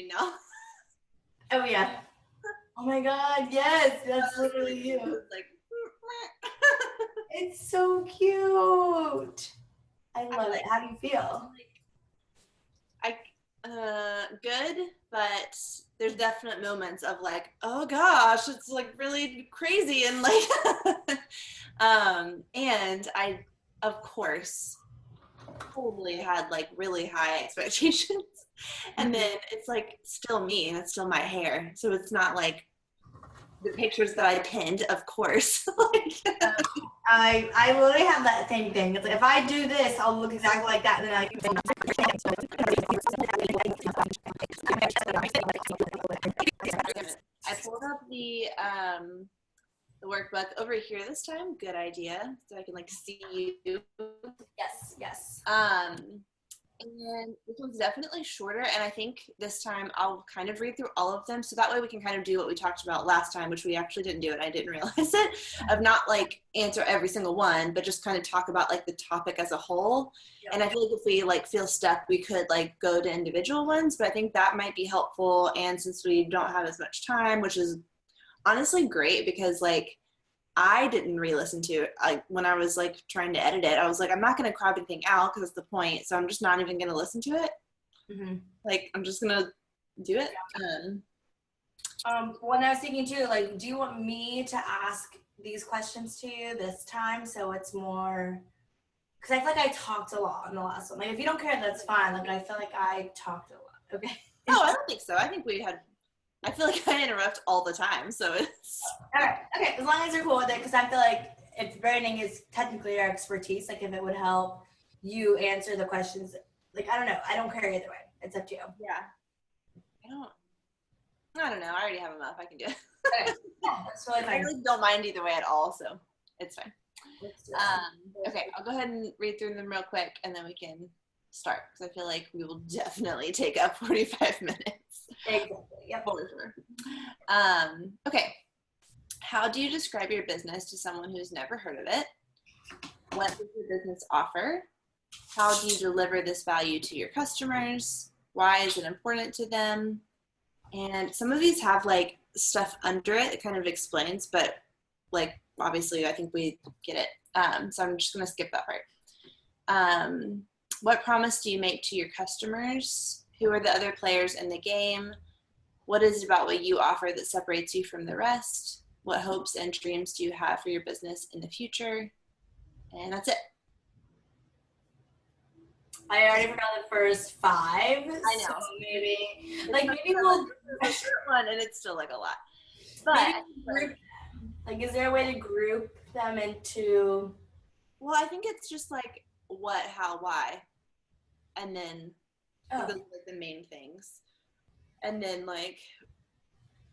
now. Oh yeah. Oh my God, yes, that's literally you. It's like, It's so cute. I love it. How do you feel? Good, but there's definite moments of like, oh gosh, it's like really crazy and like, and I, of course, totally had like really high expectations, and then it's like still me and it's still my hair, so it's not like the pictures that I pinned, of course. Like, I literally have that same thing. It's like if I do this, I'll look exactly like that, and then I pulled up the workbook over here this time. Good idea, so I can like see you. yes. And this one's definitely shorter, and I think this time I'll kind of read through all of them, so that way we can kind of do what we talked about last time, which we actually didn't do, and I didn't realize it, of not like answer every single one, but just kind of talk about like the topic as a whole. Yep. And I feel like if we like feel stuck, we could like go to individual ones, but I think that might be helpful. And since we don't have as much time, which is honestly great, because like I didn't re-listen to it. When I was like trying to edit it, I was like, I'm not going to crop anything out because that's the point. So I'm just not even going to listen to it. Mm-hmm. Like, I'm just going to do it. When I was thinking too, like, do you want me to ask these questions to you this time? So it's more, because I feel like I talked a lot in the last one. Like, if you don't care, that's fine. Like, I feel like I talked a lot. Okay. No, I don't think so. I think I feel like I interrupt all the time, so it's... All right, okay, as long as you're cool with it, because I feel like if branding is technically our expertise, like if it would help you answer the questions, like, I don't know, I don't care either way. It's up to you. Yeah. I don't know, I already have enough, I can do it. Okay. Yeah, that's really fine. I really don't mind either way at all, so it's fine. Okay, I'll go ahead and read through them real quick, and then we can start, because I feel like we will definitely take up 45 minutes. Exactly. Yep. For sure. Okay. How do you describe your business to someone who's never heard of it? What does your business offer? How do you deliver this value to your customers? Why is it important to them? And some of these have like stuff under it that kind of explains, but like obviously I think we get it. So I'm just going to skip that part. What promise do you make to your customers? Who are the other players in the game? What is it about what you offer that separates you from the rest? What hopes and dreams do you have for your business in the future? And that's it. I already forgot the first 5. I know. So maybe we'll do a short one, and it's still like a lot. But like, is there a way to group them into? Well, I think it's just like what, how, why, and then those are like the main things. And then like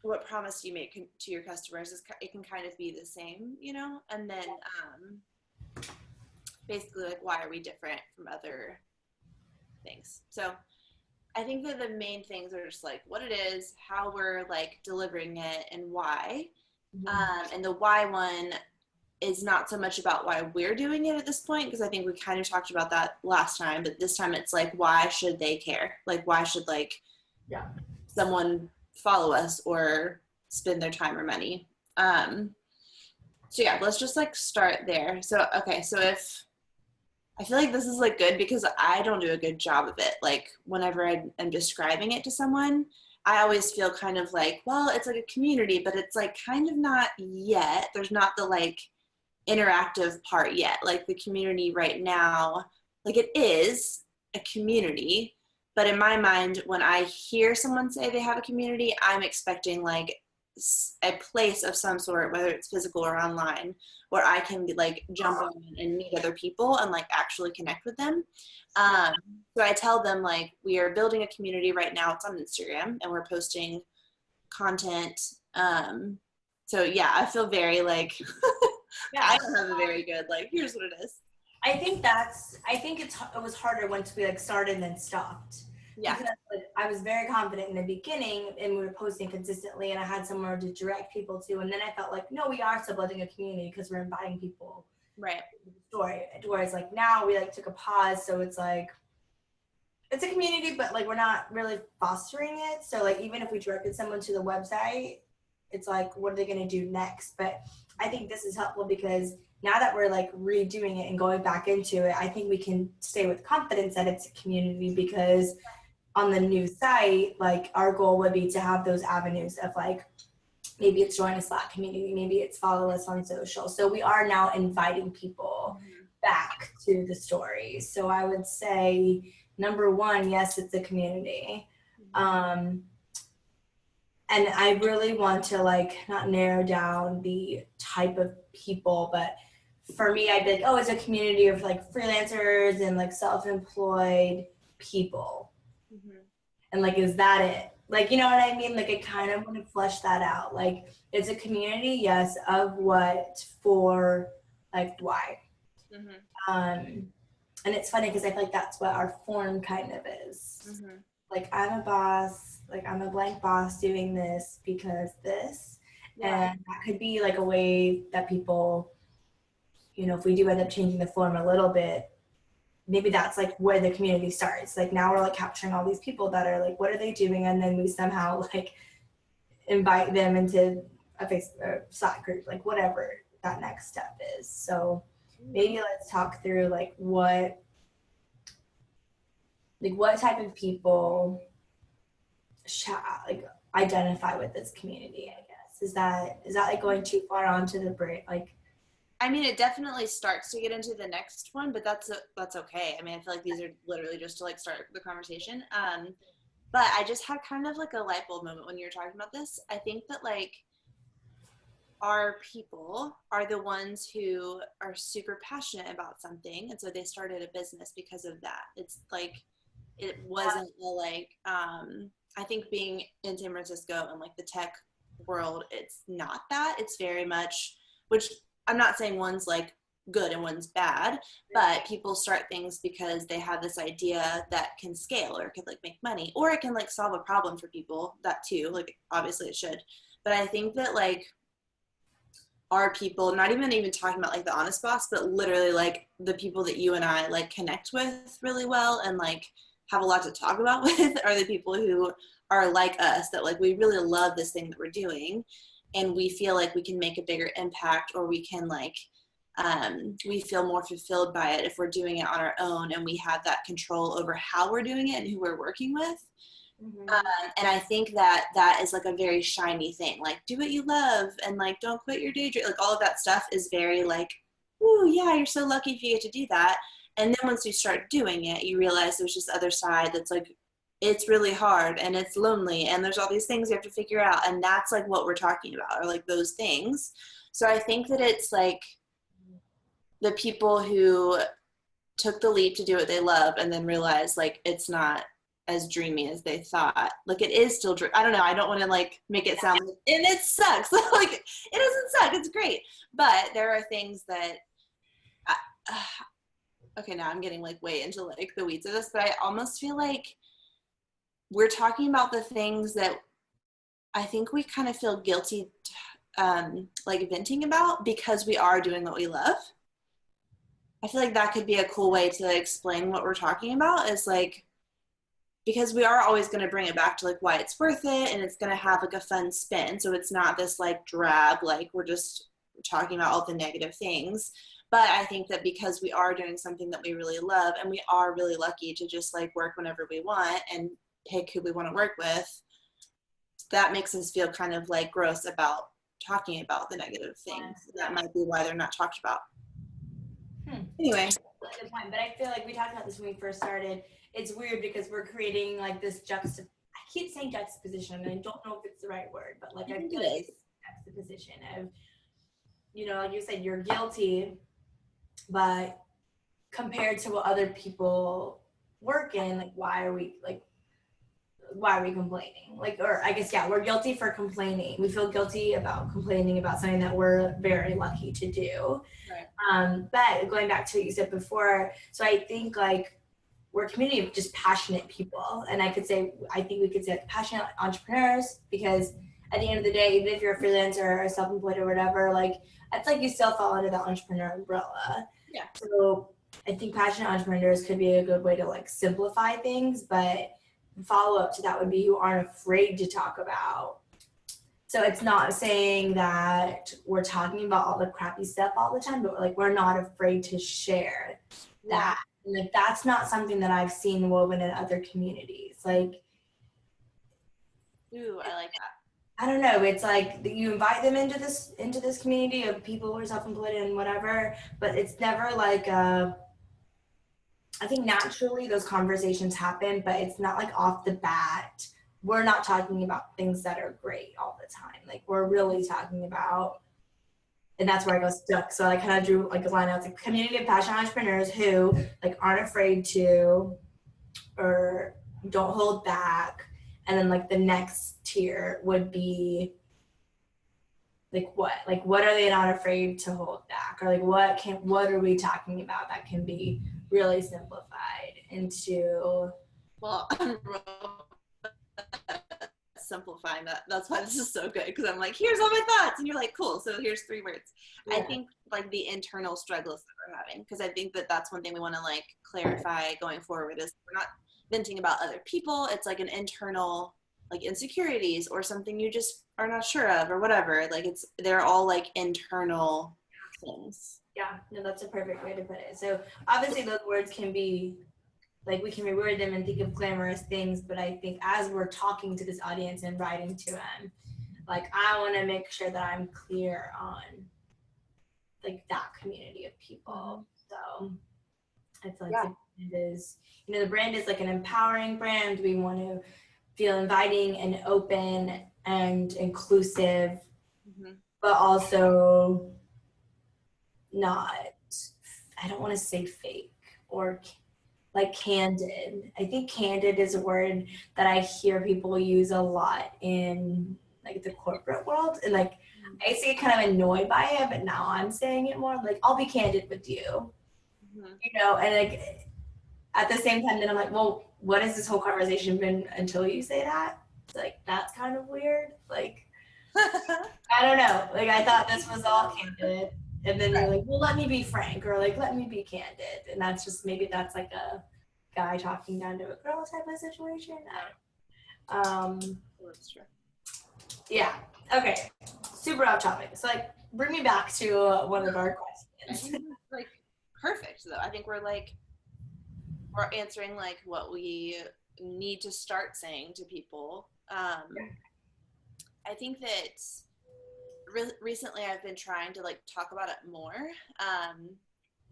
what promise you make to your customers is it can kind of be the same, you know. And then basically like why are we different from other things. So I think that the main things are just like what it is, how we're like delivering it, and why. And the why one is not so much about why we're doing it at this point, because I think we kind of talked about that last time, but this time it's like why should they care? Like why should like someone follow us or spend their time or money? So yeah, let's just like start there. So okay, so if I feel like this is like good because I don't do a good job of it. Like whenever I'm describing it to someone, I always feel kind of like, well, it's like a community, but it's like kind of not yet. There's not the like interactive part yet. Like the community right now, like it is a community, but in my mind, when I hear someone say they have a community, I'm expecting like a place of some sort, whether it's physical or online, where I can like jump on and meet other people and like actually connect with them. So I tell them like we are building a community right now. It's on Instagram and we're posting content. So yeah, I feel very like I don't have a very good like here's what it is. I think it was harder once we like started and then stopped. Yeah. Because like, I was very confident in the beginning and we were posting consistently and I had somewhere to direct people to, and then I felt like, no, we are still building a community because we're inviting people. Right. To the story. Whereas like now we like took a pause, so it's like It's a community, but like we're not really fostering it. So like even if we directed someone to the website, it's like, what are they going to do next? But I think this is helpful because now that we're like redoing it and going back into it, I think we can say with confidence that it's a community, because on the new site, like our goal would be to have those avenues of like, maybe it's join a Slack community, maybe it's follow us on social. So we are now inviting people back to the stories. So I would say, number one, yes, it's a community. And I really want to like not narrow down the type of people, but for me, I'd be like, oh, it's a community of like freelancers and like self-employed people. And like, is that it? Like, you know what I mean? Like, I kind of want to flesh that out. Like, it's a community, yes, of what, for, like, why. And it's funny because I feel like that's what our form kind of is. Like, I'm a boss, like, I'm a blank boss doing this because this. Yeah. And that could be like a way that people, you know, if we do end up changing the form a little bit, maybe that's like where the community starts. Like now we're like capturing all these people that are like, what are they doing? And then we somehow like invite them into a Facebook Slack group, like whatever that next step is. So maybe let's talk through like what type of people like identify with this community, I guess. Is that like going too far onto the break? Like, I mean, it definitely starts to get into the next one, but that's okay. I mean, I feel like these are literally just to like start the conversation. But I just had kind of like a light bulb moment when you were talking about this. I think that like our people are the ones who are super passionate about something, and so they started a business because of that. It's like, it wasn't like, I think being in San Francisco and like the tech world, it's not that. It's very much, which I'm not saying one's like good and one's bad, but people start things because they have this idea that can scale or could like make money, or it can like solve a problem for people. That too, like obviously it should. But I think that like our people, not even talking about like the honest boss, but literally like the people that you and I like connect with really well and like have a lot to talk about with are the people who are like us, that like we really love this thing that we're doing and we feel like we can make a bigger impact, or we can like we feel more fulfilled by it if we're doing it on our own and we have that control over how we're doing it and who we're working with. And I think that that is like a very shiny thing, like do what you love and like don't quit your day dream, like all of that stuff is very like, ooh, yeah, you're so lucky if you get to do that. And then once you start doing it, you realize there's this other side that's like, it's really hard and it's lonely and there's all these things you have to figure out, and that's like what we're talking about, or like those things. So I think that it's like the people who took the leap to do what they love and then realized like it's not as dreamy as they thought. Like it is still I don't know, I don't want to like make it sound like, and it sucks. Like it doesn't suck, it's great. But there are things that okay, now I'm getting like way into like the weeds of this, but I almost feel like we're talking about the things that I think we kind of feel guilty like venting about because we are doing what we love. I feel like that could be a cool way to explain what we're talking about, is like, because we are always going to bring it back to like why it's worth it, and it's going to have like a fun spin. So it's not this like drab, like we're just talking about all the negative things. But I think that because we are doing something that we really love, and we are really lucky to just like work whenever we want and pick who we want to work with, that makes us feel kind of like gross about talking about the negative things. That might be why they're not talked about. Anyway. Good point. But I feel like we talked about this when we first started. It's weird because we're creating like this I keep saying juxtaposition, and I don't know if it's the right word, but like I feel like it's juxtaposition of, you know, like you said, you're guilty, but compared to what other people work in, like why are we complaining? Like, or I guess, yeah, we're guilty for complaining. We feel guilty about complaining about something that we're very lucky to do. Right. But going back to what you said before, so I think like we're a community of just passionate people. And I think we could say like passionate entrepreneurs, because at the end of the day, even if you're a freelancer or self-employed or whatever, like it's like you still fall under that entrepreneur umbrella. Yeah. So I think passionate entrepreneurs could be a good way to like simplify things, but follow up to that would be you aren't afraid to talk about. So it's not saying that we're talking about all the crappy stuff all the time, but like we're not afraid to share that. And like that's not something that I've seen woven in other communities. Like, ooh, I like that. I don't know. It's like you invite them into this community of people who are self-employed and whatever, but it's never like I think naturally those conversations happen, but it's not like off the bat. We're not talking about things that are great all the time. Like we're really talking about, and that's where I go stuck. So I kind of drew like a line out. It's like community of passionate entrepreneurs who like aren't afraid to, or don't hold back. And then like the next tier would be like what are they not afraid to hold back, or like what are we talking about that can be really simplified into, well, I'm simplifying that. That's why this is so good, because I'm like, here's all my thoughts, and you're like, cool, so here's 3 words. I think like the internal struggles that we're having, because I think that that's one thing we want to like clarify going forward, is we're not venting about other people. It's like an internal like insecurities or something you just are not sure of or whatever. Like they're all like internal things. Yeah, no, that's a perfect way to put it. So obviously those words can be like, we can reword them and think of glamorous things, but I think as we're talking to this audience and writing to them, like I want to make sure that I'm clear on like that community of people. So it's like it is, you know, the brand is like an empowering brand. We want to feel inviting and open and inclusive, but also not, I don't want to say fake or like candid. I think candid is a word that I hear people use a lot in like the corporate world, and like I used to get kind of annoyed by it, but now I'm saying it more like, I'll be candid with you, you know, and like at the same time then I'm like, well, what has this whole conversation been until you say that? It's like, that's kind of weird. Like, I don't know. Like, I thought this was all candid. And then you're like, well, let me be frank, or like, let me be candid. And that's just, maybe that's like a guy talking down to a girl type of situation. That's true. Yeah. Okay. Super off topic. So like, bring me back to one of our questions. Like, perfect though. I think we're answering like what we need to start saying to people. I think that recently I've been trying to like talk about it more,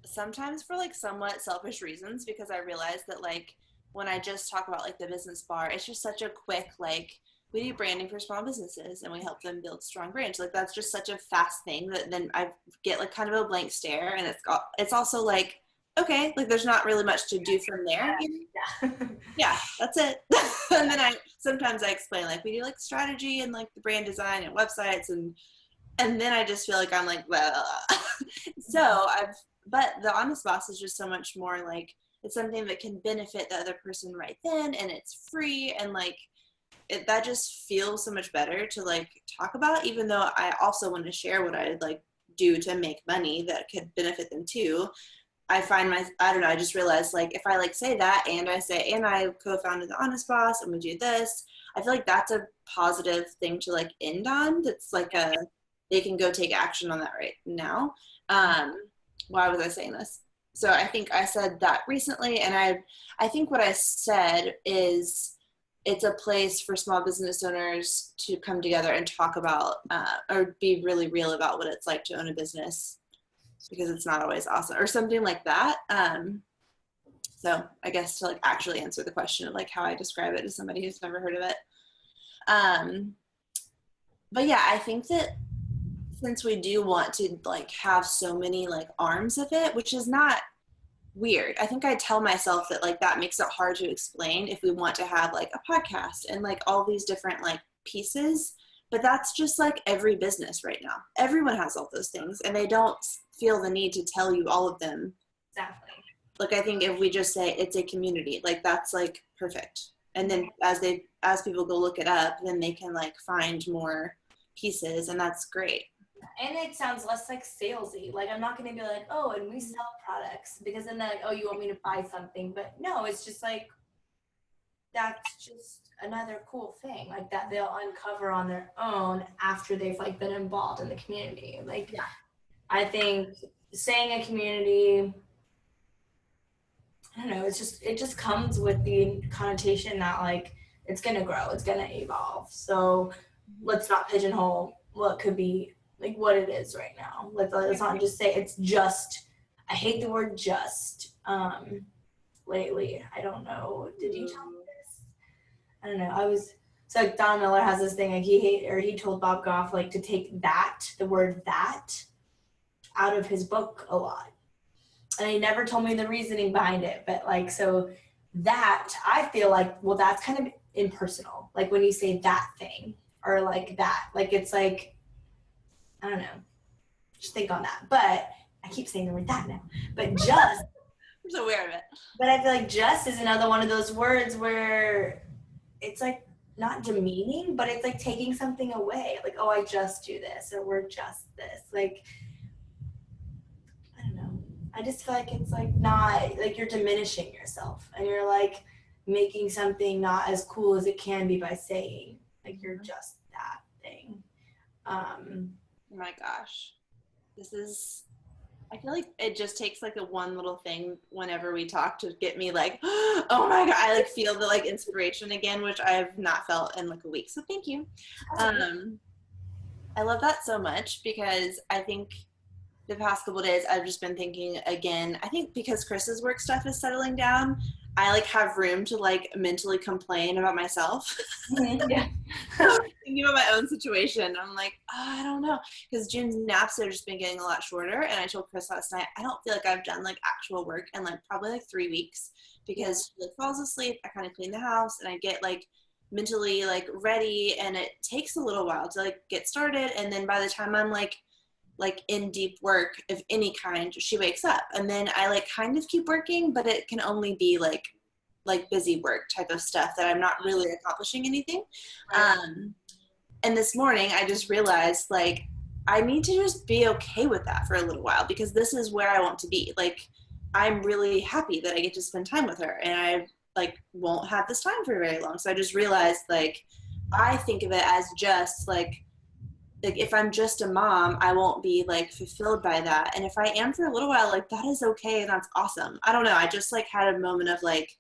sometimes for like somewhat selfish reasons, because I realized that like when I just talk about like the business bar, it's just such a quick like, we do branding for small businesses and we help them build strong brands. Like that's just such a fast thing that then I get like kind of a blank stare, and it's also like, okay, like there's not really much to do from there. Yeah, that's it. And then sometimes I explain like we do like strategy and like the brand design and websites, and then I just feel like I'm like, well. So but the Honest Boss is just so much more like, it's something that can benefit the other person right then, and it's free, and like that just feels so much better to like talk about, even though I also want to share what I like do to make money that could benefit them too. I find I don't know, I just realized like if I like say that and I co-founded the Honest Boss and we do this, I feel like that's a positive thing to like end on. That's like they can go take action on that right now. Why was I saying this? So I think I said that recently, and I think what I said is it's a place for small business owners to come together and talk about or be really real about what it's like to own a business, because it's not always awesome, or something like that. So I guess to like actually answer the question of like how I describe it to somebody who's never heard of it. But yeah, I think that since we do want to like have so many like arms of it, which is not weird. I think I tell myself that like that makes it hard to explain if we want to have like a podcast and like all these different like pieces, but that's just like every business right now. Everyone has all those things and they don't feel the need to tell you all of them. Exactly. Like I think if we just say it's a community, like that's like perfect. And then as people go look it up, then they can like find more pieces, and that's great. and it sounds less like salesy. Like, I'm not going to be like, oh, and we sell products, because then they're like, oh, you want me to buy something? But no, it's just like, that's just another cool thing, like that they'll uncover on their own after they've like been involved in the community. Like, yeah. I think saying a community, I don't know, it just comes with the connotation that like it's gonna grow, it's gonna evolve. So let's not pigeonhole what could be like what it is right now. Let's not just say it's just. I hate the word just. Lately, I don't know. Did you tell me this? I don't know. So like Don Miller has this thing, like he told Bob Goff like to take the word that out of his book a lot. And he never told me the reasoning behind it, but like, so that, I feel like, well, that's kind of impersonal. Like when you say that thing or like that, like it's like, I don't know, just think on that. But I keep saying the word that now, but just, I'm so aware of it. But I feel like just is another one of those words where it's like not demeaning, but it's like taking something away. Like, oh, I just do this, or we're just this. Like, I don't know. I just feel like it's like not, like you're diminishing yourself and you're like making something not as cool as it can be by saying like you're just that thing. Oh my gosh. I feel like it just takes like a one little thing whenever we talk to get me like, oh my God, I like feel the like inspiration again, which I have not felt in like a week. So thank you. I love that so much because I think the past couple of days I've just been thinking again, I think because Chris's work stuff is settling down, I like have room to like mentally complain about myself. Yeah. Thinking about my own situation. I'm like, I don't know. Because June's naps have just been getting a lot shorter. And I told Chris last night, I don't feel like I've done like actual work in like probably like 3 weeks because she like falls asleep. I kind of clean the house and I get like mentally like ready, and it takes a little while to like get started. And then by the time I'm like in deep work of any kind, she wakes up, and then I like kind of keep working, but it can only be like busy work type of stuff that I'm not really accomplishing anything. Right. And this morning I just realized like I need to just be okay with that for a little while, because this is where I want to be. Like, I'm really happy that I get to spend time with her, and I like won't have this time for very long. So I just realized like I think of it as just like if I'm just a mom, I won't be like fulfilled by that. And if I am for a little while, like that is okay. And that's awesome. I don't know. I just like had a moment of like,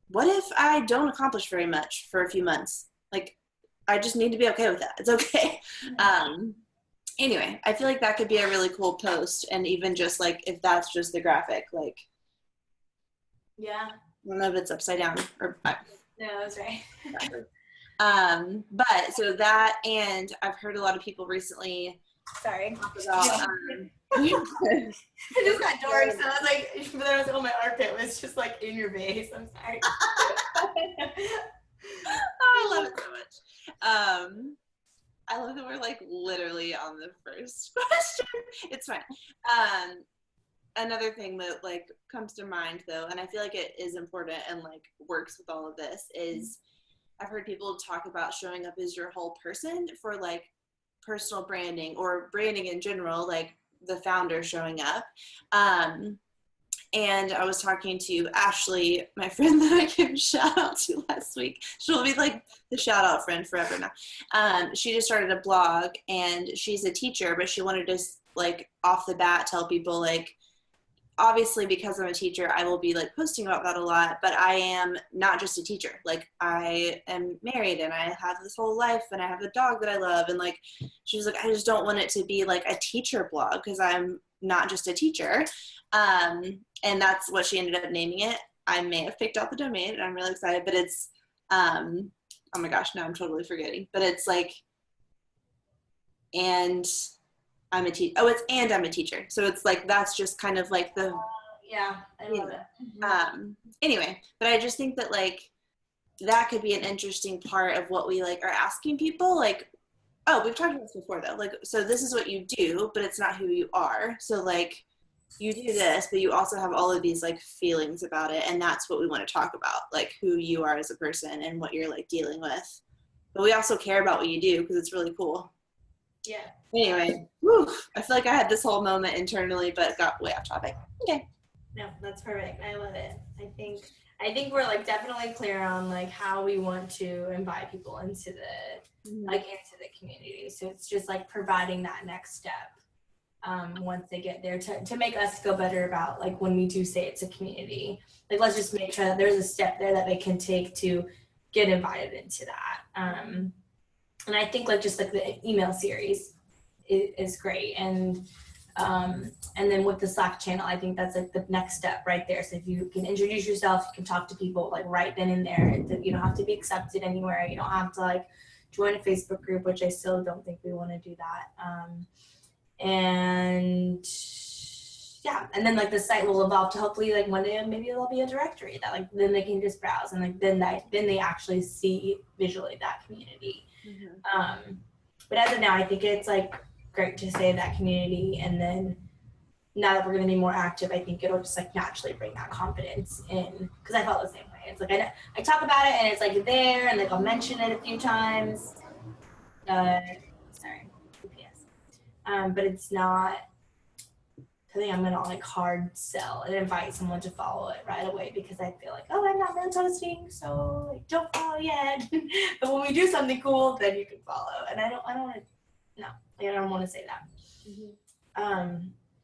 what if I don't accomplish very much for a few months? Like, I just need to be okay with that. It's okay. Anyway, I feel like that could be a really cool post. And even just like, if that's just the graphic, like, yeah. I don't know if it's upside down or. No, that's right. But so that, and I've heard a lot of people recently sorry talk about I just got dorky, so I was like, but then I was like, oh, my armpit was just like in your face. I'm sorry. Oh, I love it so much. I love that we're like literally on the first question. It's fine. Another thing that like comes to mind though, and I feel like it is important and like works with all of this, is I've heard people talk about showing up as your whole person for like personal branding or branding in general, like the founder showing up. And I was talking to Ashley, my friend that I gave a shout out to last week. She'll be like the shout out friend forever now. She just started a blog, and she's a teacher, but she wanted to like off the bat tell people like, obviously because I'm a teacher, I will be like posting about that a lot, but I am not just a teacher. Like, I am married and I have this whole life and I have a dog that I love. And like, she was like, I just don't want it to be like a teacher blog because I'm not just a teacher. And that's what she ended up naming it. I may have picked out the domain and I'm really excited, but it's, oh my gosh, now I'm totally forgetting, but it's like, and I'm a teacher. Oh, it's and I'm a teacher. So it's like, that's just kind of like the, yeah, I love it. Mm-hmm. Anyway, but I just think that like, that could be an interesting part of what we like are asking people. Like, oh, we've talked about this before though. Like, so this is what you do, but it's not who you are. So like, you do this, but you also have all of these like feelings about it. And that's what we want to talk about, like who you are as a person and what you're like dealing with. But we also care about what you do because it's really cool. Yeah. Anyway, I feel like I had this whole moment internally, but got way off topic. Okay. No, that's perfect. I love it. I think we're like definitely clear on like how we want to invite people into the into the community. So it's just like providing that next step once they get there to make us feel better about like when we do say it's a community. Like let's just make sure that there's a step there that they can take to get invited into that. And I think like just like the email series is great. And then with the Slack channel, I think that's like the next step right there. So if you can introduce yourself, you can talk to people like right then and there. You don't have to be accepted anywhere. You don't have to like join a Facebook group, which I still don't think we want to do that. And yeah, and then like the site will evolve to hopefully like one day maybe there'll be a directory that like then they can just browse and like then they actually see visually that community. But as of now, I think it's like great to say that community, and then now that we're going to be more active, I think it'll just like naturally bring that confidence in, because I felt the same way. It's like I talk about it and it's like there and like I'll mention it a few times. Sorry, UPS. But it's not. I think I'm gonna like hard sell and invite someone to follow it right away because I feel like, oh, I'm not really posting, so like don't follow yet. But when we do something cool, then you can follow. And I don't want to. No, I don't want to say that.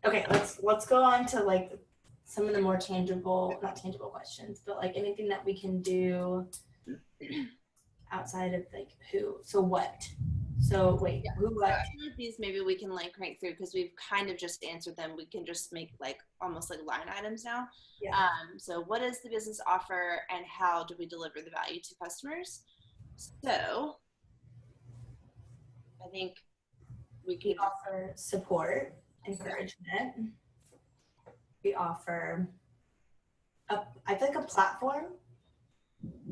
Okay, let's go on to like some of the more not tangible questions, but like anything that we can do outside of like who. So what? So wait, who, what? These maybe we can like crank through because we've kind of just answered them. We can just make like almost like line items now. Yeah. So what is the business offer and how do we deliver the value to customers? So I think we offer support, encouragement. We offer I feel like a platform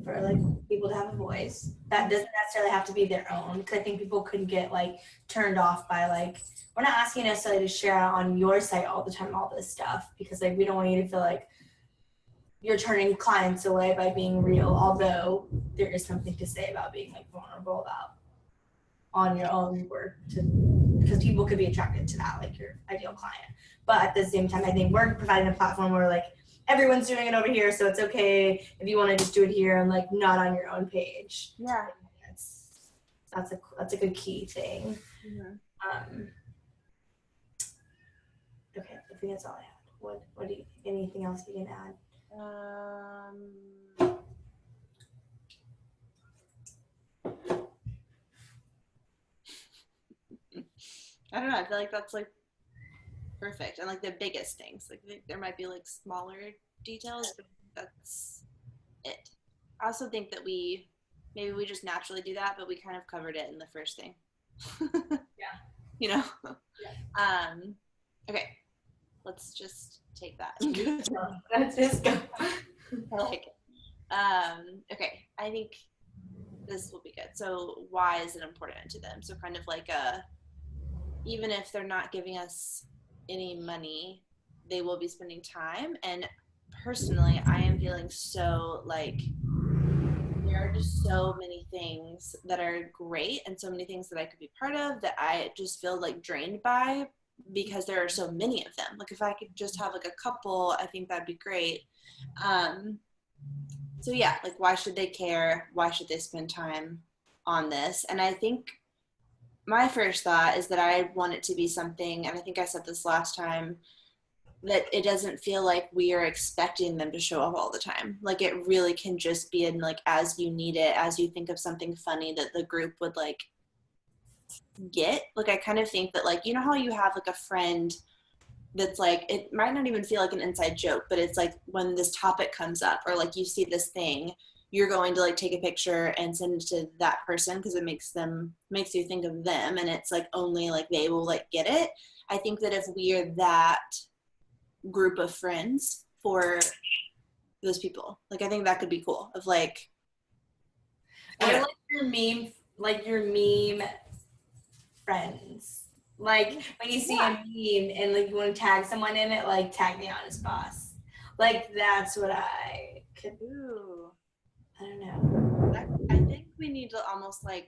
for like people to have a voice that doesn't necessarily have to be their own, because I think people could get like turned off by like, we're not asking necessarily to share on your site all the time all this stuff, because like we don't want you to feel like you're turning clients away by being real, although there is something to say about being like vulnerable about on your own work, because people could be attracted to that, like your ideal client. But at the same time, I think we're providing a platform where like everyone's doing it over here, so it's okay if you want to just do it here and like not on your own page. Yeah, that's a good key thing. Okay, I think that's all I had. What do you, anything else you can add? I don't know. I feel like that's like perfect, and like the biggest things. Like there might be like smaller details, but that's it. I also think that maybe we just naturally do that, but we kind of covered it in the first thing. Yeah. You know. Yeah. Okay. Let's just take that. Let's just go. I like it. Okay. I think this will be good. So why is it important to them? So kind of like even if they're not giving us any money, they will be spending time. And personally, I am feeling so like there are just so many things that are great and so many things that I could be part of that I just feel like drained by because there are so many of them. Like if I could just have like a couple, I think that'd be great. So yeah, like why should they care? Why should they spend time on this? And I think my first thought is that I want it to be something, and I think I said this last time, that it doesn't feel like we are expecting them to show up all the time. Like it really can just be in like as you need it, as you think of something funny that the group would like get. Like I kind of think that like, you know how you have like a friend that's like, it might not even feel like an inside joke, but it's like when this topic comes up or like you see this thing, you're going to like take a picture and send it to that person because it makes you think of them, and it's like only like they will like get it. I think that if we are that group of friends for those people, like I think that could be cool. Of like, or like your meme friends. Like when you see a meme and like you want to tag someone in it, like tag me Honest Boss. Like that's what I could do. I don't know. I think we need to almost like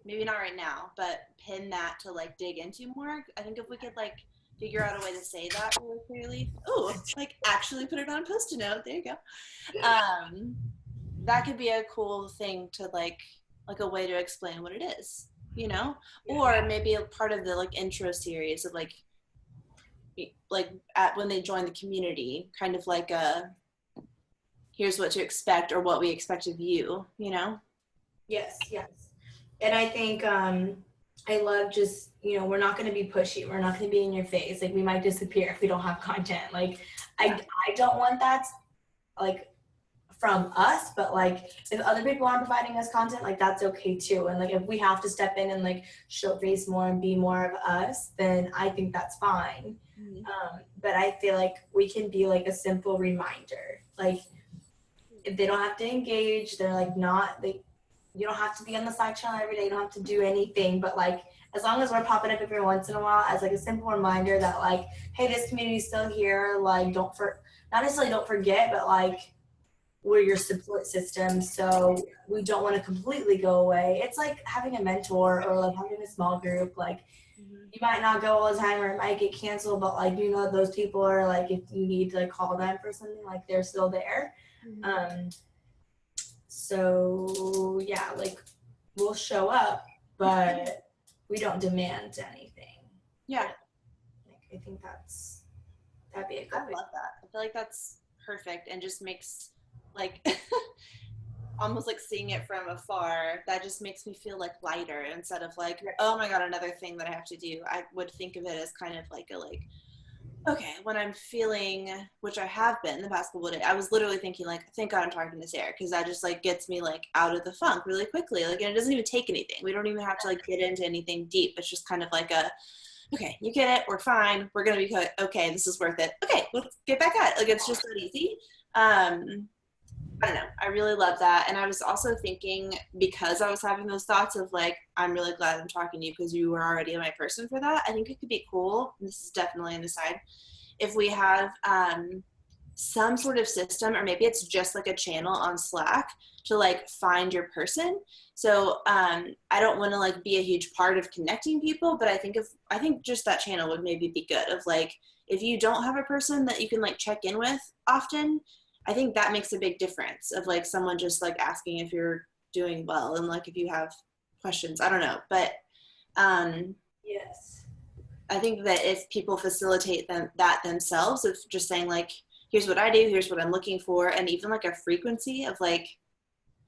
maybe not right now, but pin that to like dig into more. I think if we could like figure out a way to say that really clearly. Oh, like actually put it on post-it note. There you go. That could be a cool thing to like a way to explain what it is, you know? Or maybe a part of the like intro series of like at when they join the community, kind of like a here's what to expect or what we expect of you, you know? Yes. And I think I love just, you know, we're not going to be pushy. We're not going to be in your face. Like, we might disappear if we don't have content. Like, I don't want that, like, from us, but like if other people aren't providing us content, like that's okay too. And like if we have to step in and like showcase more and be more of us, then I think that's fine. But I feel like we can be like a simple reminder. Like if they don't have to engage, they're like not, like you don't have to be on the side channel every day. You don't have to do anything, but like as long as we're popping up every once in a while as like a simple reminder that like, hey, this community is still here. Like not necessarily don't forget, but like we're your support system, so we don't want to completely go away. It's like having a mentor or like having a small group. Like you might not go all the time or it might get canceled, but like you know those people are like if you need to like call them for something, like they're still there. So yeah, like we'll show up, but we don't demand anything. Yeah. Like I think that'd be a good way. I love that. I feel like that's perfect and just makes like almost like seeing it from afar, that just makes me feel like lighter instead of like, oh my god, another thing that I have to do. I would think of it as kind of like okay, when I'm feeling, which I have been the past couple of days, I was literally thinking like, thank God I'm talking to Sarah, because that just like gets me like out of the funk really quickly. Like, and it doesn't even take anything. We don't even have to like get into anything deep. It's just kind of like okay, you get it, we're fine, we're gonna be okay, this is worth it. Okay, let's get back at it. Like it's just that easy. I don't know. I really love that. And I was also thinking, because I was having those thoughts of like, I'm really glad I'm talking to you because you were already my person for that. I think it could be cool. This is definitely an aside. If we have some sort of system, or maybe it's just like a channel on Slack to like find your person. So I don't want to like be a huge part of connecting people, but I think just that channel would maybe be good of like, if you don't have a person that you can like check in with often, I think that makes a big difference of like someone just like asking if you're doing well and like if you have questions. I don't know, but yes, I think that if people facilitate that themselves of just saying like, here's what I do, here's what I'm looking for, and even like a frequency of like,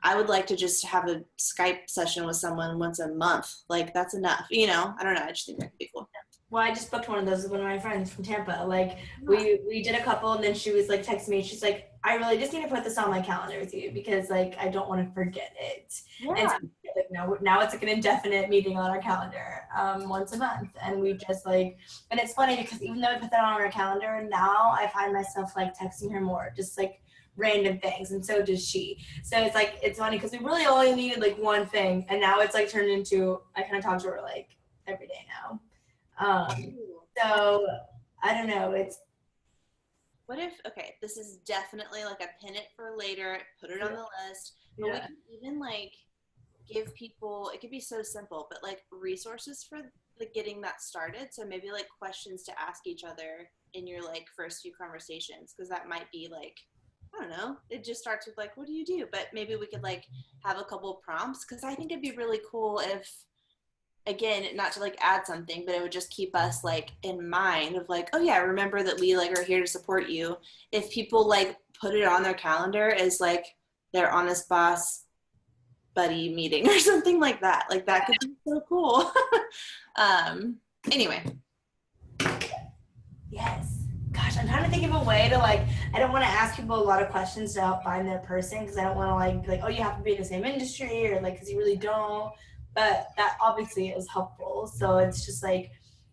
I would like to just have a Skype session with someone once a month. Like that's enough, you know? I don't know. I just think that could be cool. Well, I just booked one of those with one of my friends from Tampa. Like we did a couple, and then she was like texting me. She's like, I really just need to put this on my calendar with you because like I don't want to forget it. Yeah. And so, like now it's like an indefinite meeting on our calendar once a month, and we just like, and it's funny because even though I put that on our calendar, now I find myself like texting her more, just like random things, and so does she. So it's like it's funny because we really only needed like one thing, and now it's like turned into I kind of talk to her like every day now. So I don't know, it's what if, okay, this is definitely like a pin it for later, put it on the list, but we can even like give people, it could be so simple, but like resources for like getting that started. So maybe like questions to ask each other in your like first few conversations, because that might be like, I don't know, it just starts with like, what do you do? But maybe we could like have a couple prompts, because I think it'd be really cool if, again, not to like add something, but it would just keep us like in mind of like, oh yeah, remember that we like are here to support you. If people like put it on their calendar as like their honest boss buddy meeting or something like that could be so cool. Anyway. Yes. Gosh, I'm trying to think of a way to like, I don't want to ask people a lot of questions to help find their person, because I don't want to like be like, oh, you have to be in the same industry, or like, because you really don't. But that obviously is helpful. So it's just like,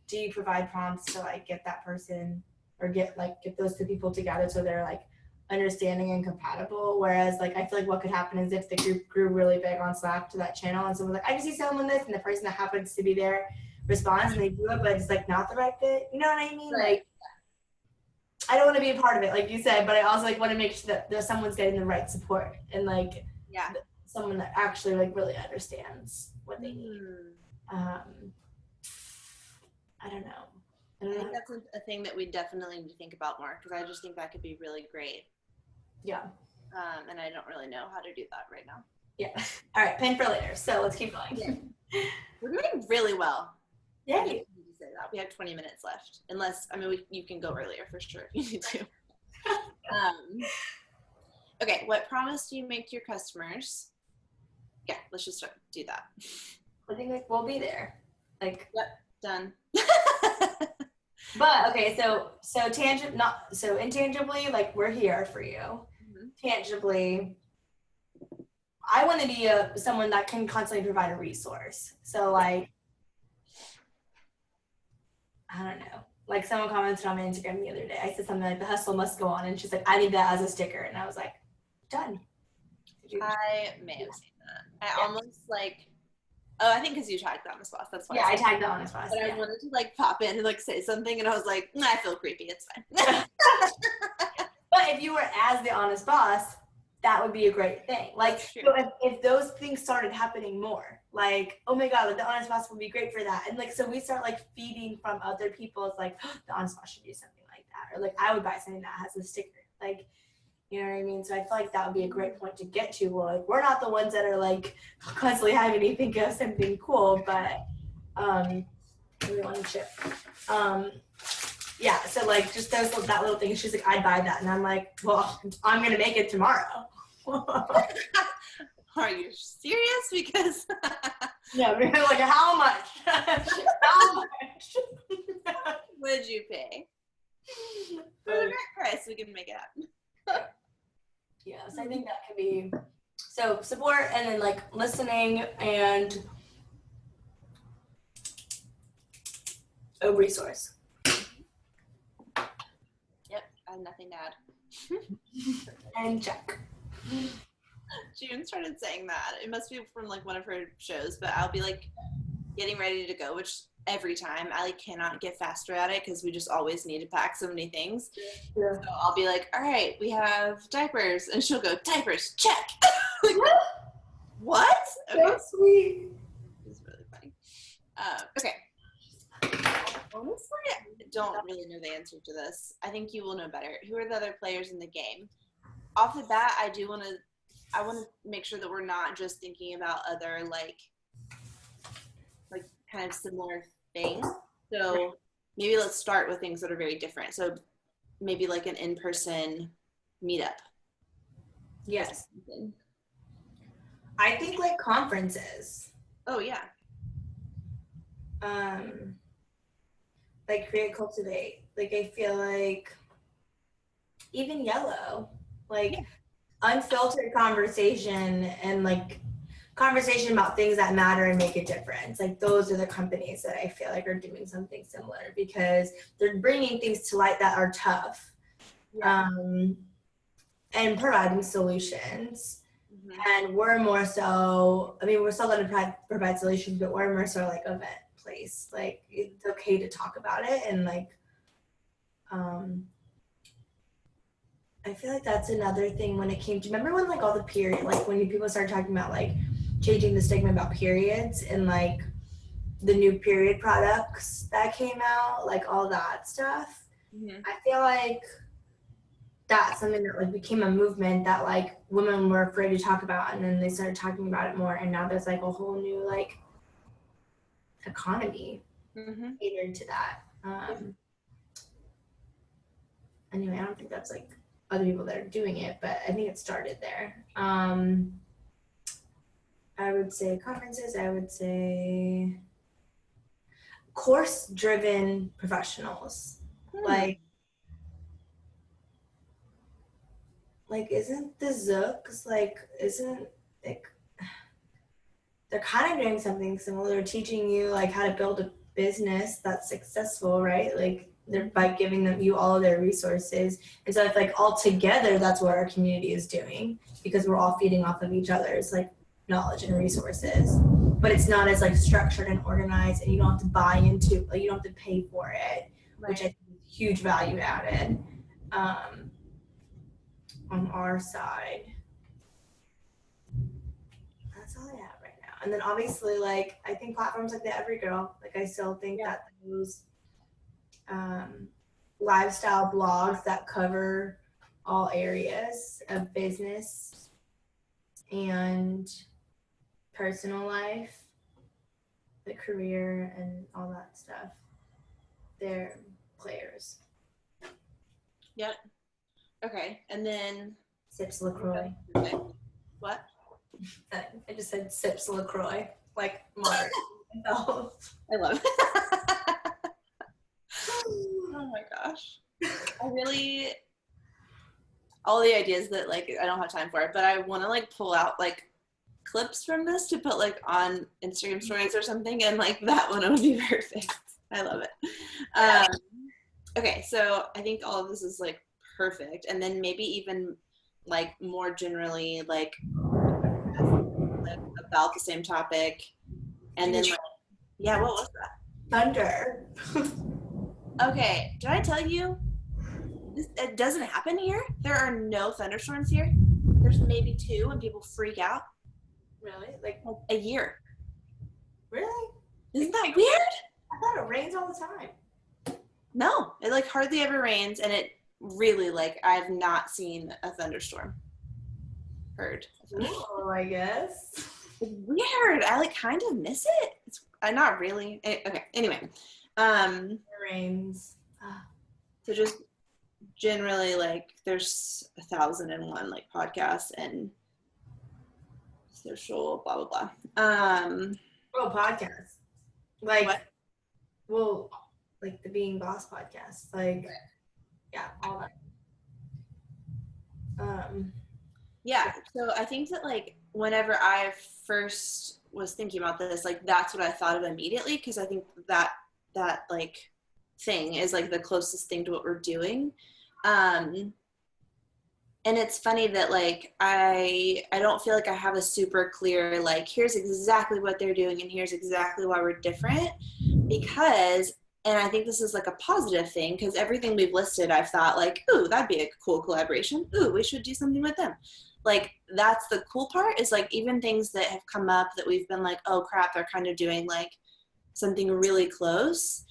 do you provide prompts to like get that person or get those two people together so they're like understanding and compatible? Whereas like I feel like what could happen is if the group grew really big on Slack to that channel, and someone's like, I can see someone this, and the person that happens to be there responds and they do it, but it's like not the right fit. You know what I mean? Right. Like I don't want to be a part of it, like you said, but I also like want to make sure that someone's getting the right support and like someone that actually like really understands what they need. I don't know. I think that's a thing that we definitely need to think about more, because I just think that could be really great. Yeah. And I don't really know how to do that right now. Yeah. All right, pin for later. So let's keep going. Yeah. We're doing really well. Yeah. We have 20 minutes left. Unless, I mean, you can go earlier for sure if you need to. Okay, what promise do you make to your customers? Yeah, let's just do that. I think like we'll be there. Like. Yep, done. But okay, so intangibly, like we're here for you. Mm-hmm. Tangibly, I want to be someone that can constantly provide a resource. So like, I don't know. Like someone commented on my Instagram the other day. I said something like, "The hustle must go on," and she's like, "I need that as a sticker," and I was like, "Done." I may have seen that. I almost like. Oh, I think because you tagged the Honest Boss. That's why. Yeah, I tagged the Honest Boss. But I wanted to like pop in and like say something, and I was like, I feel creepy. It's fine. But if you were as the Honest Boss, that would be a great thing. Like, so if those things started happening more, like, oh my God, like, the Honest Boss would be great for that. And like, so we start like feeding from other people's like, oh, the Honest Boss should do something like that. Or like, I would buy something that has a sticker. Like, you know what I mean? So I feel like that would be a great point to get to. Well, like, we're not the ones that are like constantly having to think of something cool, but we want to chip. Yeah, so like just that little thing. She's like, I'd buy that, and I'm like, well, I'm gonna make it tomorrow. Are you serious? Because yeah, we're like, how much? How much would you pay? For the right price, we can make it happen. Yes, I think that could be so support, and then like listening and a resource. Yep, I have nothing to add. And check. June started saying that. It must be from like one of her shows, but I'll be like getting ready to go, which every time I like cannot get faster at it because we just always need to pack so many things. Yeah. So I'll be like, all right, we have diapers, and she'll go, diapers, check. Like, what? Okay. So sweet. It's really funny. Okay. Honestly, I don't really know the answer to this. I think you will know better. Who are the other players in the game? Off the bat, I want to make sure that we're not just thinking about other like kind of similar things. So maybe let's start with things that are very different. So maybe like an in-person meetup. Yes. I think like conferences. Oh yeah. Like create, cultivate. Like I feel like even Yellow, like unfiltered conversation and like conversation about things that matter and make a difference. Like those are the companies that I feel like are doing something similar because they're bringing things to light that are tough, and providing solutions. Mm-hmm. And we're more so, I mean, we're still going to provide solutions, but we're more so like event place. Like it's okay to talk about it. And like, I feel like that's another thing when it came to, remember when like all the period, like when people started talking about like changing the stigma about periods and like the new period products that came out, like all that stuff. Mm-hmm. I feel like that's something that like became a movement that like women were afraid to talk about, and then they started talking about it more, and now there's like a whole new like economy catered to that. Anyway, I don't think that's like other people that are doing it, but I think it started there. I would say conferences, I would say course-driven professionals. Like isn't the Zooks, they're kind of doing something similar. They're teaching you like how to build a business that's successful, right? Like they're by giving you all of their resources. And so it's like all together, that's what our community is doing because we're all feeding off of each other's like knowledge and resources. But it's not as like structured and organized, and you don't have to buy into, like you don't have to pay for it, which I think is huge value added on our side. that's all I have right now. And then obviously, like, I think platforms like the Every Girl, like, I still think that those lifestyle blogs that cover all areas of business and personal life, the career and all that stuff, they're players. Yep. Okay. And then Sips LaCroix. What? I just said sips LaCroix, like Mark. I love it. Oh my gosh. I really, all the ideas that like I don't have time for it, but I want to like pull out like clips from this to put like on Instagram stories or something, and like that one would be perfect. I love it. Okay, so I think all of this is like perfect, and then maybe even like more generally like about the same topic, and then like, yeah, what was that? Thunder. Okay, did I tell you it doesn't happen here? There are no thunderstorms here. There's maybe 2 and people freak out. Really? Like a year. Really? Isn't that weird? I thought it rains all the time. No, it like hardly ever rains, and it really like I've not seen a thunderstorm. Heard. Oh, I guess. It's weird. I like kind of miss it. It's not really. Okay. Anyway, it rains. So just generally like there's 1,001 like podcasts and social blah blah blah. Podcasts. Like what? Well, like the Being Boss podcast. Like yeah, all that. Yeah. So I think that like whenever I first was thinking about this, like that's what I thought of immediately, because I think that like thing is like the closest thing to what we're doing. And it's funny that like I don't feel like I have a super clear like here's exactly what they're doing and here's exactly why we're different, because, and I think this is like a positive thing, because everything we've listed I've thought like, ooh, that'd be a cool collaboration, ooh, we should do something with them. Like that's the cool part, is like even things that have come up that we've been like, oh crap, they're kind of doing like something really close.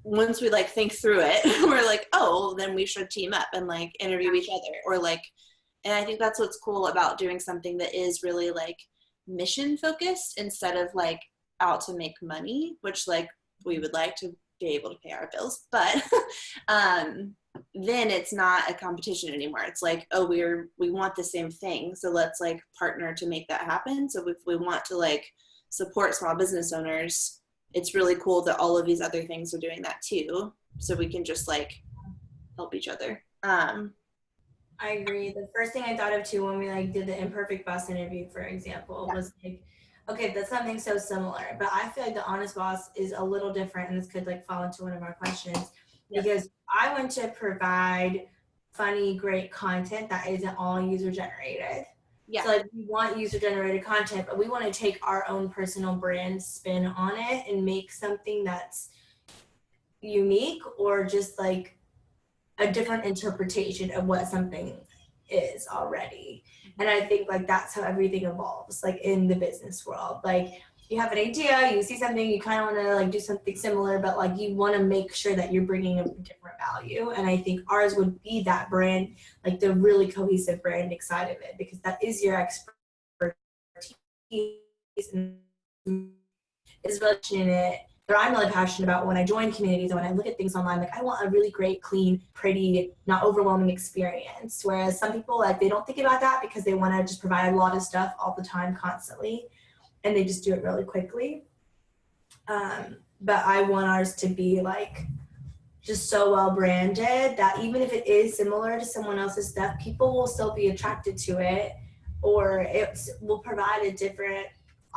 Once we like think through it, we're like, oh, then we should team up and like interview each other, or like, and I think that's what's cool about doing something that is really like mission focused instead of like out to make money, which like we would like to be able to pay our bills, but then it's not a competition anymore. It's like, oh, we want the same thing, so let's like partner to make that happen. So if we want to like support small business owners, it's really cool that all of these other things are doing that too, so we can just like help each other. I agree. The first thing I thought of too when we like did the Imperfect Boss interview, for example, was like, okay, that's something so similar, but I feel like the Honest Boss is a little different, and this could like fall into one of our questions, because I want to provide funny, great content that isn't all user generated. Yeah. So like we want user generated content, but we want to take our own personal brand spin on it and make something that's unique, or just like a different interpretation of what something is already. And I think like that's how everything evolves, like in the business world. Like you have an idea, you see something, you kind of want to like do something similar, but like you want to make sure that you're bringing a different value. And I think ours would be that brand, like the really cohesive branding side of it, because that is your expertise and is really in it. That I'm really passionate about when I join communities and when I look at things online, like I want a really great, clean, pretty, not overwhelming experience. Whereas some people, like they don't think about that because they want to just provide a lot of stuff all the time, constantly, and they just do it really quickly. But I want ours to be like just so well branded that even if it is similar to someone else's stuff, people will still be attracted to it, or it will provide a different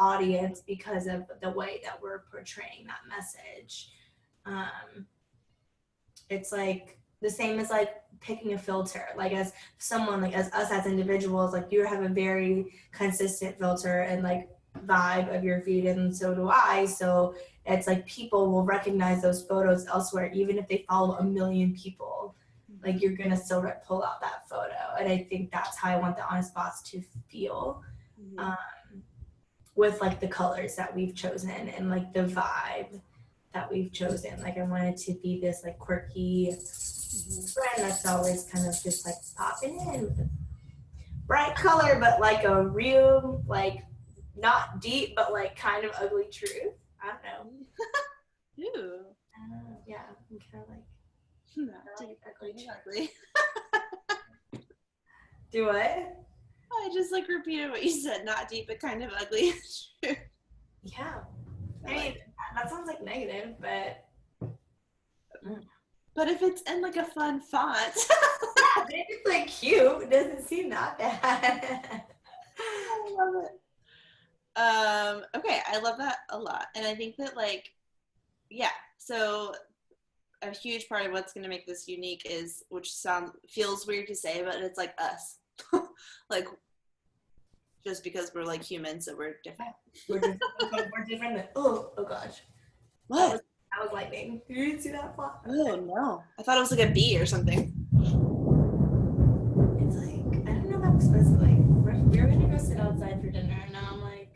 audience because of the way that we're portraying that message. It's like the same as like picking a filter. Like as someone, like as us as individuals, like you have a very consistent filter and like vibe of your feed, and so do I. So it's like people will recognize those photos elsewhere, even if they follow 1 million people. Like you're gonna still pull out that photo, and I think that's how I want the Honest Boss to feel. with like the colors that we've chosen and like the vibe that we've chosen. Like I wanted to be this like quirky friend that's always kind of just like popping in with a bright color, but like a real, like not deep, but like kind of ugly truth. I don't know. Ooh. Yeah, I'm kind of like Not deep, ugly. Do what? I just like repeated what you said. Not deep, but kind of ugly. Yeah. I mean, that sounds like negative, but. But if it's in like a fun font. Yeah, if it's like cute, it doesn't seem that bad. I love it. Okay, I love that a lot. And I think that like, yeah, so a huge part of what's going to make this unique is, which feels weird to say, but it's like us. Like, just because we're like humans, so we're different. We're different than, oh gosh. What? That was lightning. You didn't see that plot? Oh no. I thought it was like a bee or something. It's like, I don't know if I'm supposed to like, we were going to go sit outside for dinner, and now I'm like,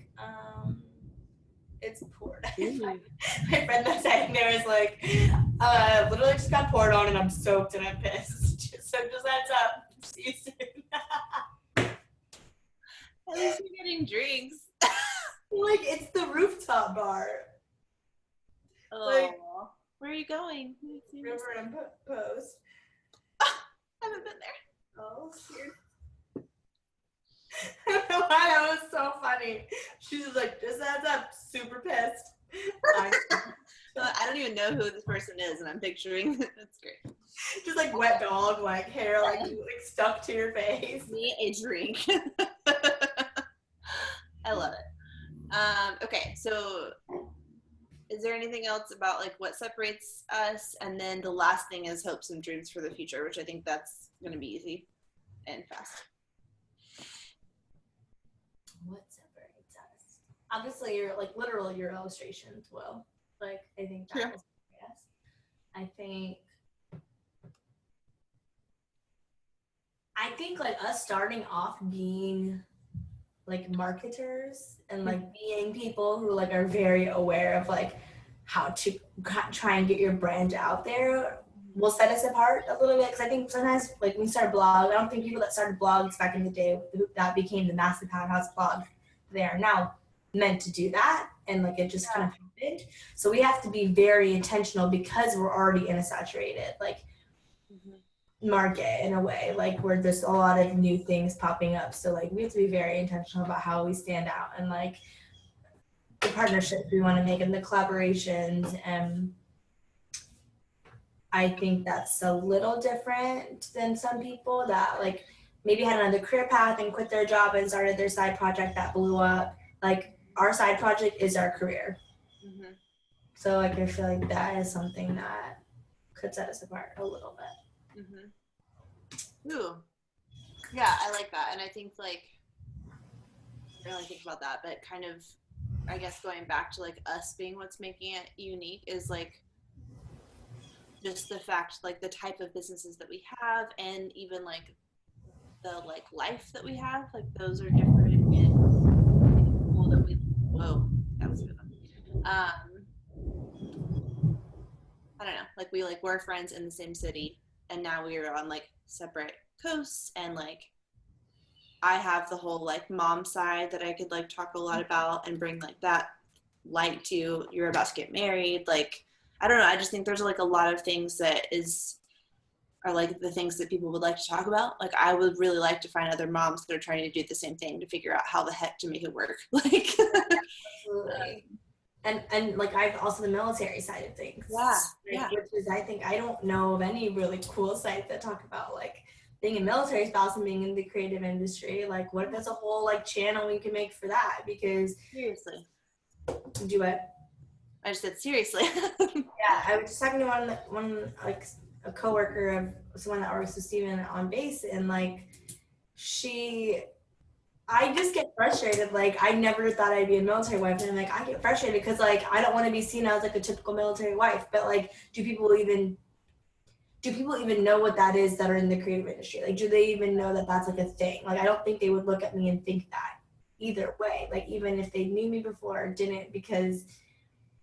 it's poured. My friend was saying there was like, literally just got poured on and I'm soaked and I'm pissed. So just heads up. See you soon. At least you're getting drinks. Like, it's the rooftop bar. Oh, like, where are you going? River and Post. I haven't been there. Oh, weird. I don't know why that was so funny. She was like, just heads up, super pissed. I don't even know who this person is, and I'm picturing. That's great. Just like wet dog, like hair, like stuck to your face. Me a drink. I love it. Okay, so is there anything else about like what separates us? And then the last thing is hopes and dreams for the future, which I think that's going to be easy and fast. What separates us? Obviously, you're like literally your illustrations will. Like, I think that is, yes. I think like us starting off being like marketers and like being people who like are very aware of like how to try and get your brand out there will set us apart a little bit, because I think sometimes like when we start blog, I don't think people that started blogs back in the day that became the massive powerhouse blog they are now meant to do that, and like it just kind of happened. So we have to be very intentional because we're already in a saturated like market in a way, like where there's a lot of new things popping up. So like we have to be very intentional about how we stand out and like the partnerships we want to make and the collaborations. And I think that's a little different than some people that like maybe had another career path and quit their job and started their side project that blew up. Like our side project is our career. So like I feel like that is something that could set us apart a little bit. Ooh, yeah, I like that. And I think like I don't really think about that, but kind of I guess going back to like us being what's making it unique is like just the fact like the type of businesses that we have, and even like the like life that we have, like those are different. And people that we that was a good one. I don't know, like we like were friends in the same city, and now we are on like separate coasts, and like I have the whole like mom side that I could like talk a lot about and bring like that light to. You're about to get married, like I don't know, I just think there's like a lot of things that are like the things that people would like to talk about. Like I would really like to find other moms that are trying to do the same thing to figure out how the heck to make it work. Like absolutely. And like I've also the military side of things. Yeah. Which is I think I don't know of any really cool sites that talk about like being a military spouse and being in the creative industry. Like what if there's a whole like channel we can make for that? Because seriously. Do it. I just said seriously. Yeah, I was just talking to one like a coworker of someone that works with Steven on base, and like I just get frustrated. Like I never thought I'd be a military wife, and like I get frustrated because like I don't want to be seen as like a typical military wife. But like, do people even know what that is that are in the creative industry? Like, do they even know that that's like a thing? Like, I don't think they would look at me and think that, either way. Like even if they knew me before or didn't, because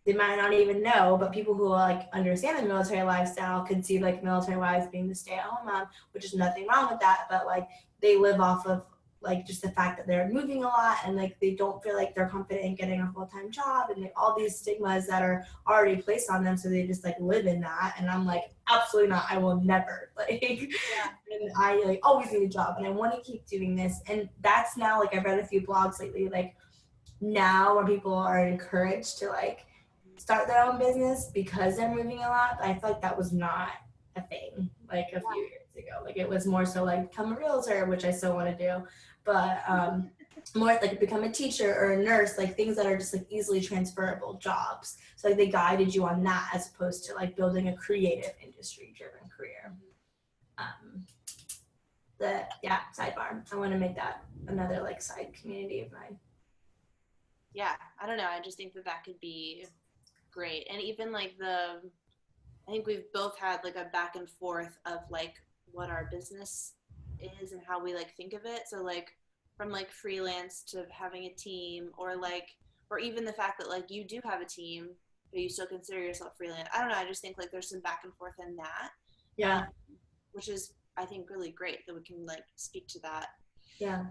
they might not even know, but people who like understand the military lifestyle could see like military wives being the stay-at-home mom, which is nothing wrong with that, but like they live off of like just the fact that they're moving a lot and like they don't feel like they're confident in getting a full-time job and like all these stigmas that are already placed on them, so they just like live in that. And I'm like, absolutely not, I will never, like and I like always need a job and I want to keep doing this. And that's now, like I've read a few blogs lately, like now where people are encouraged to like start their own business because they're moving a lot. I feel like that was not a thing like a few years ago. Like it was more so like become a realtor, which I still want to do, but more like become a teacher or a nurse, like things that are just like easily transferable jobs. So like they guided you on that as opposed to like building a creative industry driven career. Sidebar. I want to make that another like side community of mine. Yeah, I don't know. I just think that could be great. And even like I think we've both had like a back and forth of like what our business is and how we like think of it. So like from like freelance to having a team, or even the fact that like you do have a team but you still consider yourself freelance. I don't know, I just think like there's some back and forth in that. Yeah. Which is, I think, really great that we can like speak to that. Yeah.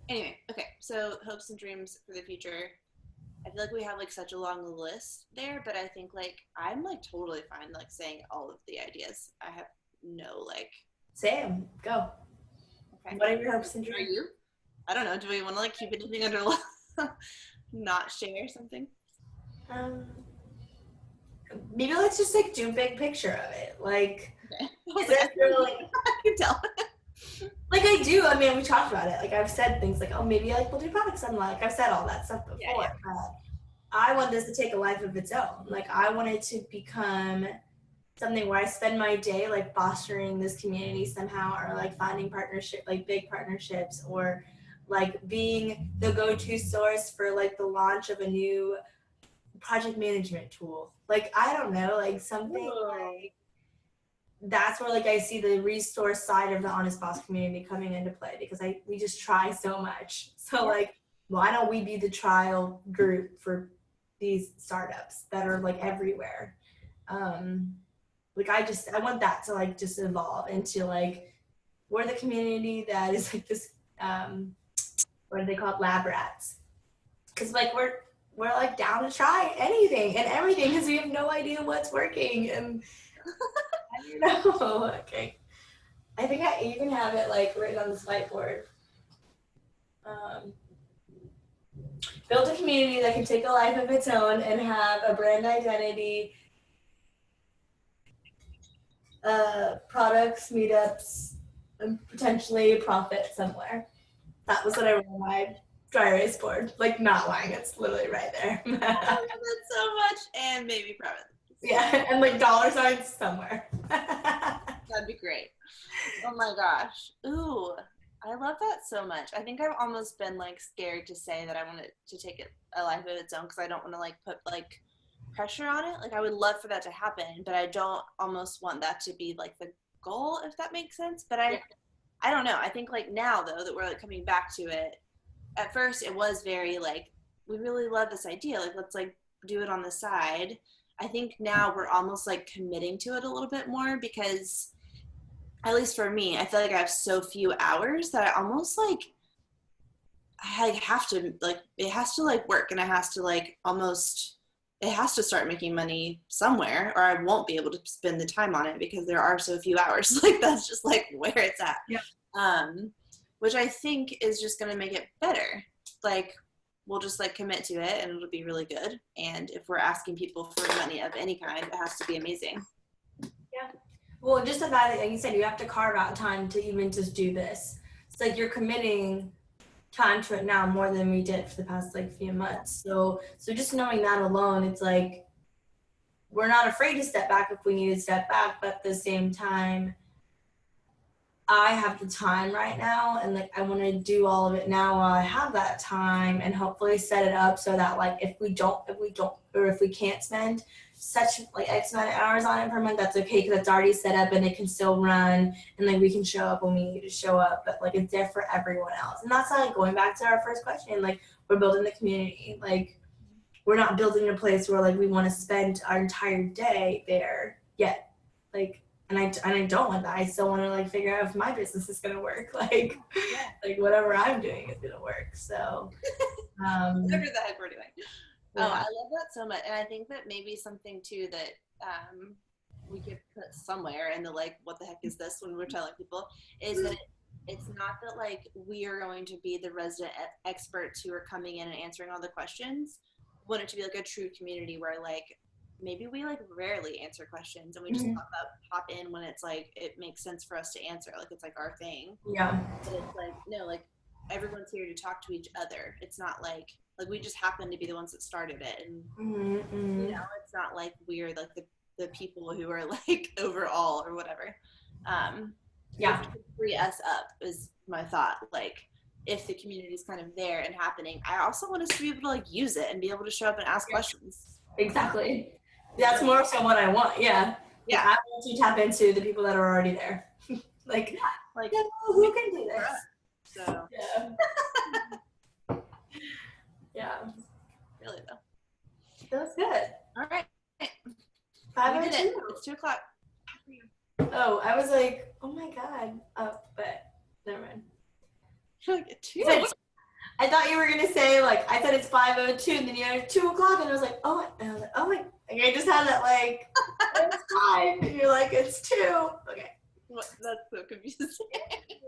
Anyway, okay, so hopes and dreams for the future. I feel like we have like such a long list there, but I think like I'm like totally fine like saying all of the ideas. I have no like. Sam, go. Okay. What are your hopes and dreams? Are you? I don't know. Do we want to like keep anything under not share something? Maybe let's just like do a big picture of it. Like, okay. I can tell. Like I do. I mean, we talked about it. Like I've said things like, oh, maybe like we'll do products on like I've said all that stuff before. Yeah. I want this to take a life of its own. Like I want it to become something where I spend my day like fostering this community somehow, or like finding partnership, like big partnerships, or like being the go-to source for like the launch of a new project management tool. Like I don't know, like something like that's where like I see the resource side of the Honest Boss community coming into play, because we just try so much. So like, why don't we be the trial group for these startups that are like everywhere? Like I want that to like just evolve into like we're the community that is like this what are they called, lab rats, because like we're like down to try anything and everything because we have no idea what's working. And I don't know. Okay, I think I even have it like written on this whiteboard. Build a community that can take a life of its own and have a brand identity, products, meetups, and potentially a profit somewhere. That was what I wrote on my dry erase board. Like, not lying, it's literally right there. I love that so much. And maybe profit. Yeah, and like dollar signs somewhere. That'd be great. Oh my gosh. Ooh, I love that so much. I think I've almost been like scared to say that I want it to take a life of its own, because I don't want to like put like pressure on it. Like I would love for that to happen, but I don't almost want that to be like the goal, if that makes sense. But I don't know. I think like now though that we're like coming back to it, at first it was very like, we really love this idea. Like let's like do it on the side. I think now we're almost like committing to it a little bit more, because at least for me, I feel like I have so few hours that I almost like, I have to like, it has to like work, and it has to like almost, it has to start making money somewhere, or I won't be able to spend the time on it because there are so few hours. Like that's just like where it's at. Yeah. Which I think is just going to make it better. Like we'll just like commit to it and it'll be really good. And if we're asking people for money of any kind, it has to be amazing. Yeah. Well, just the fact that, like you said, you have to carve out time to even just do this. It's like you're committing time to it now more than we did for the past like few months. So just knowing that alone, it's like we're not afraid to step back if we need to step back, but at the same time, I have the time right now, and like I want to do all of it now while I have that time, and hopefully set it up so that like if we can't spend such like X amount of hours on it per month, that's okay because it's already set up and it can still run and like we can show up when we need to show up, but like it's there for everyone else. And that's like going back to our first question, like we're building the community. Like we're not building a place where like we want to spend our entire day there yet. Like and I don't want that. I still want to like figure out if my business is gonna work. Like like whatever I'm doing is gonna work. So whatever the heck we're doing. Yeah. Oh, I love that so much. And I think that maybe something too that we could put somewhere in the like, what the heck is this when we're telling people is that it's not that like we are going to be the resident experts who are coming in and answering all the questions. We want it to be like a true community where like maybe we like rarely answer questions and we just pop in when it's like it makes sense for us to answer. Like it's like our thing. Yeah. But it's like no, like everyone's here to talk to each other. It's not like we just happen to be the ones that started it, and you know, it's not like we're like the people who are like overall or whatever. To free us up is my thought. Like if the community is kind of there and happening, I also want us to be able to like use it and be able to show up and ask questions. Exactly. That's more so what I want. Yeah. Yeah. I want to tap into the people that are already there. Like, like who can do this? So yeah. Yeah. Really though. That was good. All right. 5:02. It's 2:00. Oh, I was like, oh my god. Oh, but never mind. Like 2. I thought you were gonna say like I said it's 5:02 and then you had 2:00 and I was like, oh, and I was like, oh my. Like, I just had that like it's 5 and you're like it's 2. Okay. What? That's so confusing.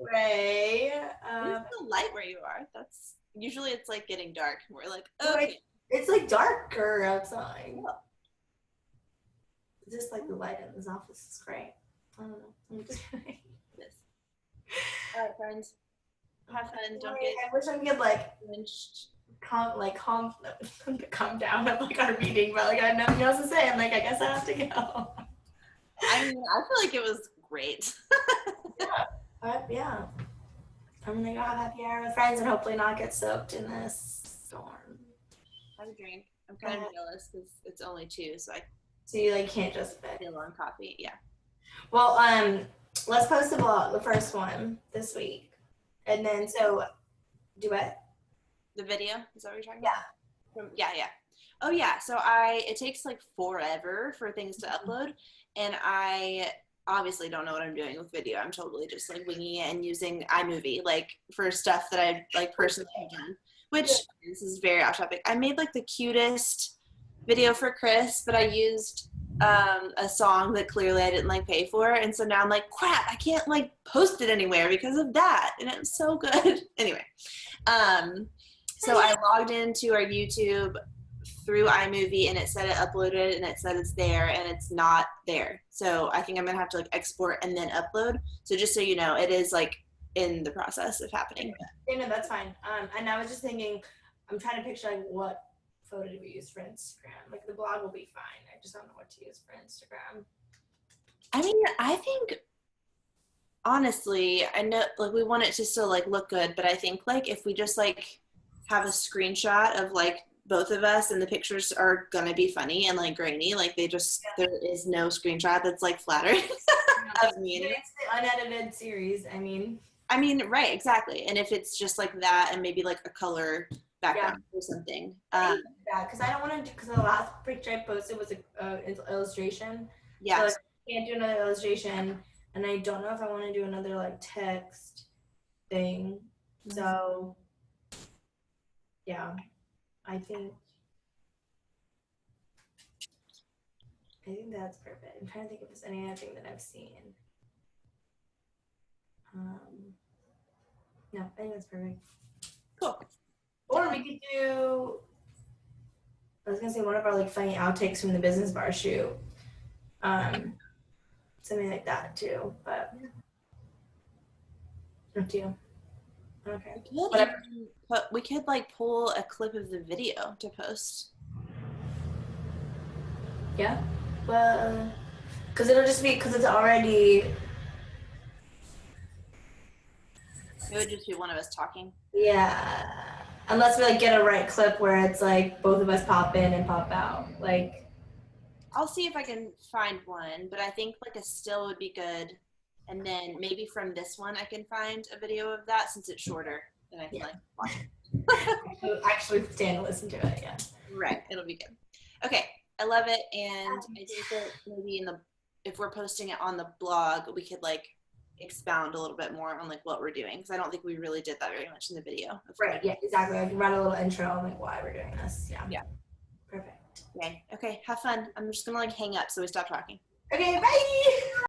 Ray. It's still light where you are. That's usually it's like getting dark. We're like, okay. Like, it's like darker outside. Oh. Just like the light in this office is great. I don't know. I'm just kidding. Yes. All right, friends. Have fun. Don't get. I wish I could like lynched. calm down at like our meeting, but like I have nothing else to say. I'm like, I guess I have to go. I mean, I feel like it was great. Yeah. I'm gonna go have happy hour with friends and hopefully not get soaked in this storm. Have a drink. I'm kind of jealous because it's only 2, so you like can't just fit. Feel on coffee. Yeah. Well, let's post the vlog, the first one this week, and then do it. The video is that what you're talking about? Yeah. Oh yeah. So it takes like forever for things to upload, and I obviously don't know what I'm doing with video. I'm totally just like winging it and using iMovie like for stuff that I like personally done. Which this is very off topic. I made like the cutest video for Chris, but I used a song that clearly I didn't like pay for, and so now I'm like, crap, I can't like post it anywhere because of that, and it was so good. Anyway, so I logged into our YouTube through iMovie and it said it uploaded and it said it's there and it's not there. So I think I'm gonna have to like export and then upload. So just so you know, it is like in the process of happening. Yeah, no, that's fine. And I was just thinking, I'm trying to picture like what photo do we use for Instagram? Like the blog will be fine. I just don't know what to use for Instagram. I mean, I think honestly, I know like we want it to still like look good, but I think like if we just like have a screenshot of like both of us and the pictures are gonna be funny and like grainy, like they just there is no screenshot that's like flattering of me. It's the unedited series. I mean, right, exactly. And if it's just like that and maybe like a color background or something. Yeah, because I don't want to. Because the last picture I posted was an illustration. Yeah. So, like, I can't do another illustration, and I don't know if I want to do another like text thing. Mm-hmm. So, yeah, I think that's perfect. I'm trying to think if there's any other thing that I've seen. No, I think that's perfect. Cool. Or we could do, I was gonna say one of our like funny outtakes from the business bar shoot. Something like that too, but up to you. Okay. We could like pull a clip of the video to post. Yeah. Well, because it'll just be, because it's already. It would just be one of us talking. Yeah. Unless we like get a right clip where it's like both of us pop in and pop out. Like I'll see if I can find one, but I think like a still would be good. And then maybe from this one I can find a video of that since it's shorter and I can like watch it. Actually stand and listen to it, yeah. Right, it'll be good. Okay, I love it, and I think that maybe if we're posting it on the blog, we could like expound a little bit more on like what we're doing, because I don't think we really did that very much in the video. Right, yeah, exactly. I can write a little intro on like why we're doing this. Yeah. Perfect. Okay, have fun. I'm just gonna like hang up so we stop talking. Okay, bye.